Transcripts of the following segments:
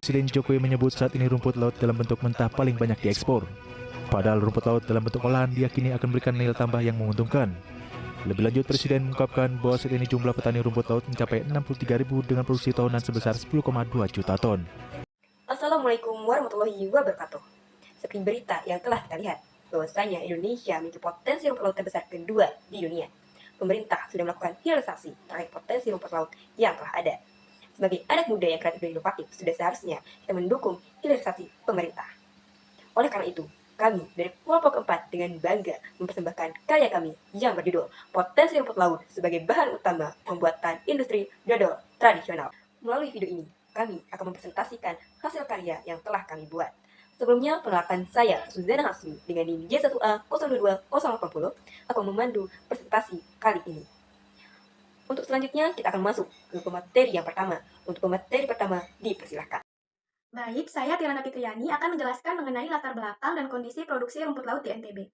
Presiden Jokowi menyebut saat ini rumput laut dalam bentuk mentah paling banyak diekspor. Padahal rumput laut dalam bentuk olahan diyakini akan memberikan nilai tambah yang menguntungkan. Lebih lanjut, Presiden mengungkapkan bahwa saat ini jumlah petani rumput laut mencapai 63.000 dengan produksi tahunan sebesar 10,2 juta ton. Assalamualaikum warahmatullahi wabarakatuh. Seperti berita yang telah kita lihat, bahwasanya Indonesia memiliki potensi rumput laut terbesar kedua di dunia. Pemerintah sudah melakukan hilirisasi terkait potensi rumput laut yang telah ada. Sebagai anak muda yang kreatif dan inovatif, sudah seharusnya kita mendukung hilirisasi pemerintah. Oleh karena itu, kami dari kelompok 4 dengan bangga mempersembahkan karya kami yang berjudul Potensi Rumput Laut sebagai bahan utama pembuatan industri dodol tradisional. Melalui video ini, kami akan mempresentasikan hasil karya yang telah kami buat. Sebelumnya, perkenalkan saya, Suzana Hasmi, dengan NIM J1A 022080, akan memandu presentasi kali ini. Untuk selanjutnya, kita akan masuk ke pemateri yang pertama. Untuk pemateri pertama, dipersilahkan. Baik, saya Tirana Fitriani akan menjelaskan mengenai latar belakang dan kondisi produksi rumput laut di NTB.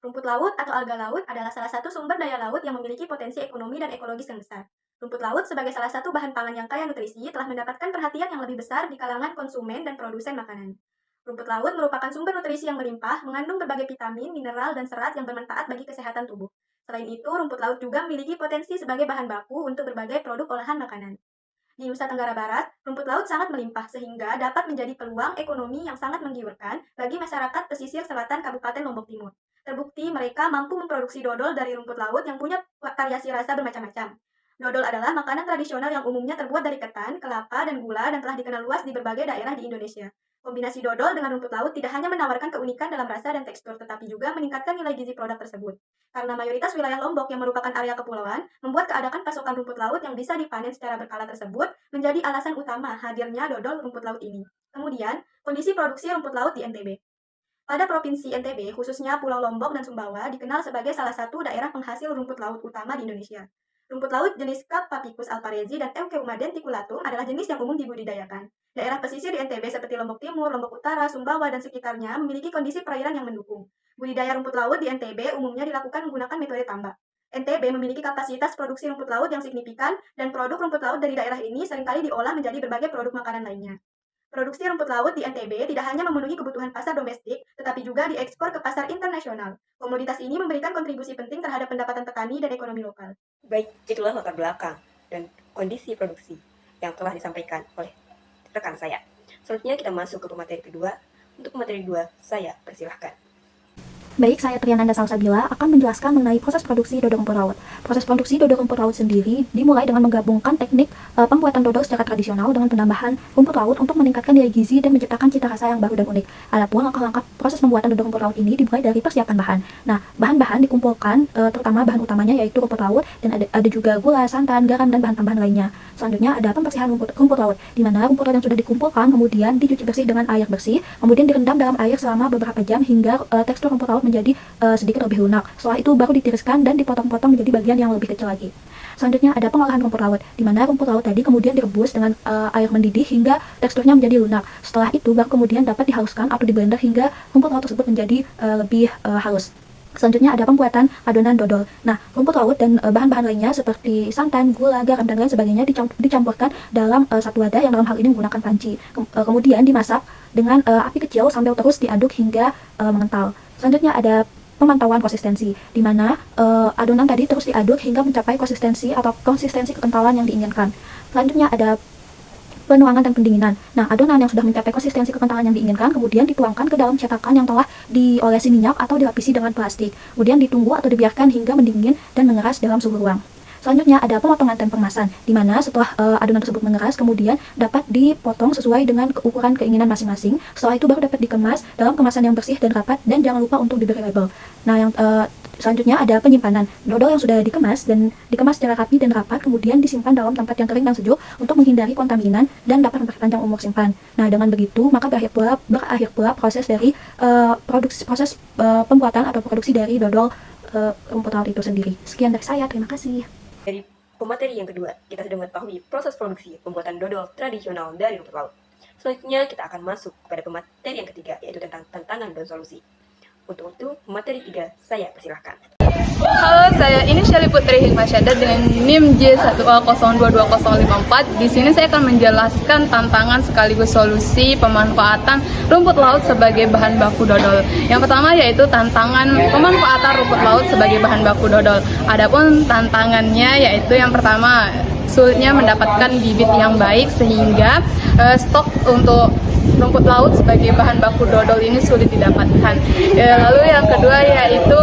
Rumput laut atau alga laut adalah salah satu sumber daya laut yang memiliki potensi ekonomi dan ekologis yang besar. Rumput laut sebagai salah satu bahan pangan yang kaya nutrisi telah mendapatkan perhatian yang lebih besar di kalangan konsumen dan produsen makanan. Rumput laut merupakan sumber nutrisi yang melimpah, mengandung berbagai vitamin, mineral, dan serat yang bermanfaat bagi kesehatan tubuh. Selain itu, rumput laut juga memiliki potensi sebagai bahan baku untuk berbagai produk olahan makanan. Di Nusa Tenggara Barat, rumput laut sangat melimpah sehingga dapat menjadi peluang ekonomi yang sangat menggiurkan bagi masyarakat pesisir selatan Kabupaten Lombok Timur. Terbukti mereka mampu memproduksi dodol dari rumput laut yang punya variasi rasa bermacam-macam. Dodol adalah makanan tradisional yang umumnya terbuat dari ketan, kelapa, dan gula dan telah dikenal luas di berbagai daerah di Indonesia. Kombinasi dodol dengan rumput laut tidak hanya menawarkan keunikan dalam rasa dan tekstur, tetapi juga meningkatkan nilai gizi produk tersebut. Karena mayoritas wilayah Lombok yang merupakan area kepulauan, membuat keadakan pasokan rumput laut yang bisa dipanen secara berkala tersebut menjadi alasan utama hadirnya dodol rumput laut ini. Kemudian, kondisi produksi rumput laut di NTB. Pada Provinsi NTB, khususnya Pulau Lombok dan Sumbawa, dikenal sebagai salah satu daerah penghasil rumput laut utama di Indonesia. Rumput laut jenis Capapicus alparezi dan Eucheuma denticulatum adalah jenis yang umum dibudidayakan. Daerah pesisir di NTB seperti Lombok Timur, Lombok Utara, Sumbawa, dan sekitarnya memiliki kondisi perairan yang mendukung. Budidaya rumput laut di NTB umumnya dilakukan menggunakan metode tambak. NTB memiliki kapasitas produksi rumput laut yang signifikan dan produk rumput laut dari daerah ini seringkali diolah menjadi berbagai produk makanan lainnya. Produksi rumput laut di NTB tidak hanya memenuhi kebutuhan pasar domestik, tetapi juga diekspor ke pasar internasional. Komoditas ini memberikan kontribusi penting terhadap pendapatan petani dan ekonomi lokal. Baik, itulah latar belakang dan kondisi produksi yang telah disampaikan oleh rekan saya. Selanjutnya kita masuk ke pemateri kedua. Untuk pemateri kedua, saya persilahkan. Baik, saya Triananda Salsabila akan menjelaskan mengenai proses produksi dodol rumput laut. Proses produksi dodol rumput laut sendiri dimulai dengan menggabungkan teknik pembuatan dodol secara tradisional dengan penambahan rumput laut untuk meningkatkan nilai gizi dan menciptakan cita rasa yang baru dan unik. Adapun langkah-langkah proses pembuatan dodol rumput laut ini dimulai dari persiapan bahan. Nah, bahan-bahan dikumpulkan, terutama bahan utamanya yaitu rumput laut, dan ada juga gula, santan, garam, dan bahan tambahan lainnya. Selanjutnya ada pembersihan rumput laut, di mana rumput laut yang sudah dikumpulkan kemudian dicuci bersih dengan air bersih, kemudian direndam dalam air selama beberapa jam hingga tekstur rumput laut menjadi sedikit lebih lunak. Setelah itu baru ditiriskan dan dipotong-potong menjadi bagian yang lebih kecil lagi. Selanjutnya ada pengolahan rumput laut, di mana rumput laut tadi kemudian direbus dengan air mendidih hingga teksturnya menjadi lunak. Setelah itu baru kemudian dapat dihaluskan atau diblender hingga rumput laut tersebut menjadi lebih halus. Selanjutnya ada pembuatan adonan dodol. Nah, rumput laut dan bahan-bahan lainnya seperti santan, gula, garam, dan lain sebagainya dicampurkan dalam satu wadah yang dalam hal ini menggunakan panci. Kemudian dimasak dengan api kecil sambil terus diaduk hingga mengental. Selanjutnya ada pemantauan konsistensi, di mana adonan tadi terus diaduk hingga mencapai konsistensi kekentalan yang diinginkan. Selanjutnya ada penuangan dan pendinginan. Nah, adonan yang sudah mencapai konsistensi kekentalan yang diinginkan kemudian dituangkan ke dalam cetakan yang telah diolesi minyak atau dilapisi dengan plastik. Kemudian ditunggu atau dibiarkan hingga mendingin dan mengeras dalam suhu ruang. Selanjutnya ada pemotongan dan pengemasan, di mana setelah adonan tersebut mengeras kemudian dapat dipotong sesuai dengan ukuran keinginan masing-masing. Setelah itu baru dapat dikemas dalam kemasan yang bersih dan rapat, dan jangan lupa untuk diberi label. Nah, yang selanjutnya ada penyimpanan. Dodol yang sudah dikemas secara rapi dan rapat kemudian disimpan dalam tempat yang kering dan sejuk untuk menghindari kontaminan dan dapat memperpanjang umur simpan. Nah, dengan begitu maka berakhir pula proses dari pembuatan atau produksi dari dodol rumput laut itu sendiri. Sekian dari saya, terima kasih. Dari pemateri yang kedua, kita sudah mengetahui proses produksi pembuatan dodol tradisional dari rumput laut. Selanjutnya kita akan masuk kepada pemateri yang ketiga, yaitu tentang tantangan dan solusi. Untuk itu, pemateri 3, saya persilahkan. Halo, saya Shirley Putri Hikmasyada dengan NIM J1A022054. Di sini saya akan menjelaskan tantangan sekaligus solusi pemanfaatan rumput laut sebagai bahan baku dodol. Yang pertama yaitu tantangan pemanfaatan rumput laut sebagai bahan baku dodol. Adapun tantangannya yaitu yang pertama, sulitnya mendapatkan bibit yang baik sehingga stok untuk rumput laut sebagai bahan baku dodol ini sulit didapatkan. Lalu yang kedua yaitu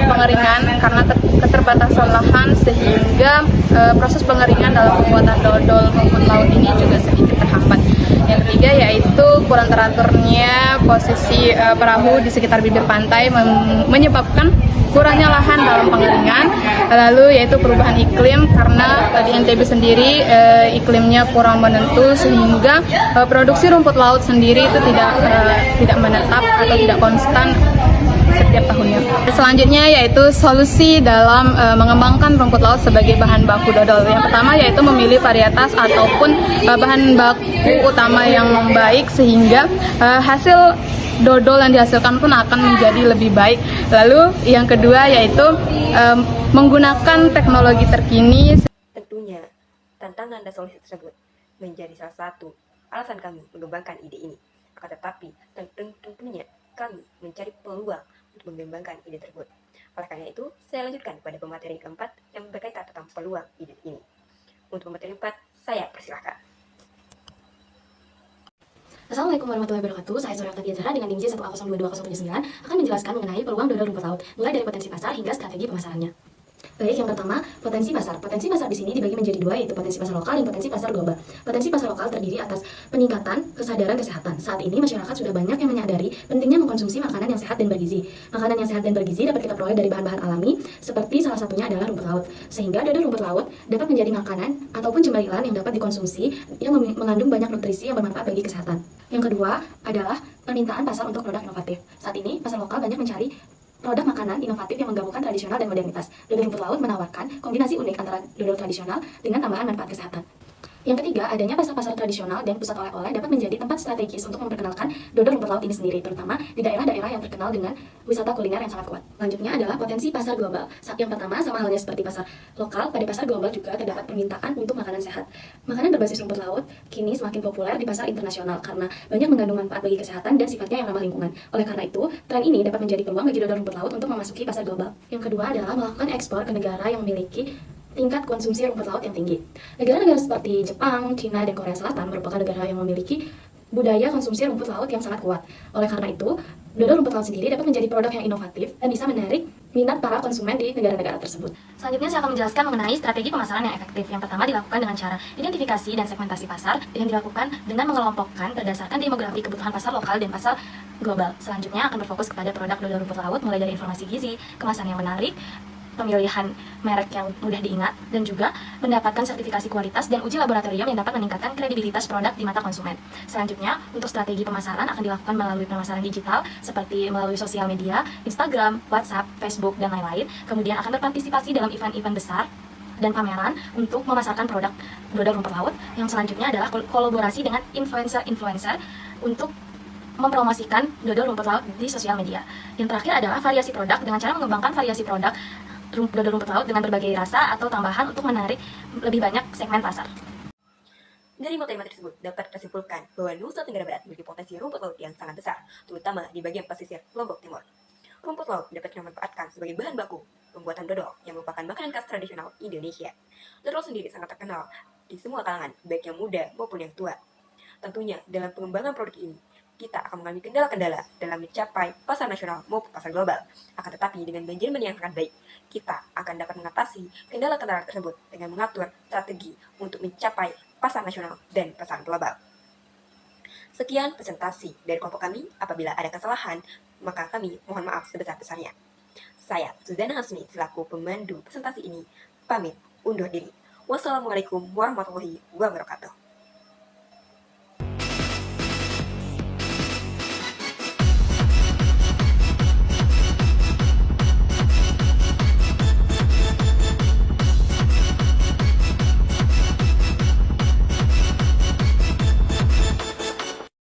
pengeringan, karena keterbatasan lahan sehingga proses pengeringan dalam pembuatan dodol rumput laut ini juga sedikit terhambat. Yang ketiga yaitu kurang teraturnya posisi perahu di sekitar bibir pantai menyebabkan kurangnya lahan dalam pengeringan. Lalu yaitu perubahan iklim, karena di NTB sendiri iklimnya kurang menentu sehingga produksi rumput laut sendiri itu tidak menetap atau tidak konstan setiap tahunnya. Selanjutnya yaitu solusi dalam mengembangkan rumput laut sebagai bahan baku dodol. Yang pertama yaitu memilih varietas ataupun bahan baku utama yang baik sehingga hasil dodol yang dihasilkan pun akan menjadi lebih baik. Lalu yang kedua yaitu menggunakan teknologi terkini. Tentunya, tantangan dan solusi tersebut menjadi salah satu alasan kami mengembangkan ide ini. Akan tetapi, tentunya kami mencari peluang untuk mengembangkan ide tersebut. Oleh karena itu, saya lanjutkan pada pemateri keempat yang berkaitan tentang peluang ide ini. Untuk pemateri keempat, saya persilahkan. Assalamualaikum warahmatullahi wabarakatuh. Saya Surya Diajara dengan NIM J1A022079 akan menjelaskan mengenai peluang dodol rumput laut, mulai dari potensi pasar hingga strategi pemasarannya. Baik, yang pertama, potensi pasar. Potensi pasar di sini dibagi menjadi dua, yaitu potensi pasar lokal dan potensi pasar global. Potensi pasar lokal terdiri atas peningkatan kesadaran kesehatan. Saat ini masyarakat sudah banyak yang menyadari pentingnya mengkonsumsi makanan yang sehat dan bergizi. Makanan yang sehat dan bergizi dapat kita peroleh dari bahan-bahan alami, seperti salah satunya adalah rumput laut. Sehingga dodol rumput laut dapat menjadi makanan ataupun cemailan yang dapat dikonsumsi yang mengandung banyak nutrisi yang bermanfaat bagi kesehatan. Yang kedua adalah permintaan pasar untuk produk inovatif. Saat ini pasar lokal banyak mencari produk makanan inovatif yang menggabungkan tradisional dan modernitas. Dodol rumput laut menawarkan kombinasi unik antara dodol tradisional dengan tambahan manfaat kesehatan. Yang ketiga, adanya pasar-pasar tradisional dan pusat oleh-oleh dapat menjadi tempat strategis untuk memperkenalkan dodol rumput laut ini sendiri, terutama di daerah-daerah yang terkenal dengan wisata kuliner yang sangat kuat. Selanjutnya adalah potensi pasar global. Yang pertama, sama halnya seperti pasar lokal, pada pasar global juga terdapat permintaan untuk makanan sehat. Makanan berbasis rumput laut kini semakin populer di pasar internasional karena banyak mengandung manfaat bagi kesehatan dan sifatnya yang ramah lingkungan. Oleh karena itu, tren ini dapat menjadi peluang bagi dodol rumput laut untuk memasuki pasar global. Yang kedua adalah melakukan ekspor ke negara yang memiliki tingkat konsumsi rumput laut yang tinggi. Negara-negara seperti Jepang, China, dan Korea Selatan merupakan negara yang memiliki budaya konsumsi rumput laut yang sangat kuat. Oleh karena itu, dodol rumput laut sendiri dapat menjadi produk yang inovatif dan bisa menarik minat para konsumen di negara-negara tersebut. Selanjutnya saya akan menjelaskan mengenai strategi pemasaran yang efektif. Yang pertama dilakukan dengan cara identifikasi dan segmentasi pasar yang dilakukan dengan mengelompokkan berdasarkan demografi kebutuhan pasar lokal dan pasar global. Selanjutnya akan berfokus kepada produk dodol rumput laut mulai dari informasi gizi, kemasan yang menarik, pemilihan merek yang mudah diingat, dan juga mendapatkan sertifikasi kualitas dan uji laboratorium yang dapat meningkatkan kredibilitas produk di mata konsumen. Selanjutnya, untuk strategi pemasaran akan dilakukan melalui pemasaran digital seperti melalui sosial media, Instagram, WhatsApp, Facebook, dan lain-lain. Kemudian akan berpartisipasi dalam event-event besar dan pameran untuk memasarkan produk dodol rumput laut. Yang selanjutnya adalah kolaborasi dengan influencer-influencer untuk mempromosikan dodol rumput laut di sosial media. Yang terakhir adalah variasi produk dengan cara mengembangkan variasi produk dodol rumput laut dengan berbagai rasa atau tambahan untuk menarik lebih banyak segmen pasar. Dari materi tersebut dapat tersimpulkan bahwa Nusa Tenggara Barat memiliki potensi rumput laut yang sangat besar, terutama di bagian pesisir Lombok Timur. Rumput laut dapat dimanfaatkan sebagai bahan baku pembuatan dodol yang merupakan makanan khas tradisional Indonesia. Dodol sendiri sangat terkenal di semua kalangan, baik yang muda maupun yang tua. Tentunya dalam pengembangan produk ini, kita akan mengalami kendala-kendala dalam mencapai pasar nasional maupun pasar global. Akan tetapi dengan manajemen yang sangat baik, kita akan dapat mengatasi kendala-kendala tersebut dengan mengatur strategi untuk mencapai pasar nasional dan pasar global. Sekian presentasi dari kelompok kami. Apabila ada kesalahan, maka kami mohon maaf sebesar-besarnya. Saya, Suzana Hasmi, selaku pemandu presentasi ini, pamit undur diri. Wassalamualaikum warahmatullahi wabarakatuh.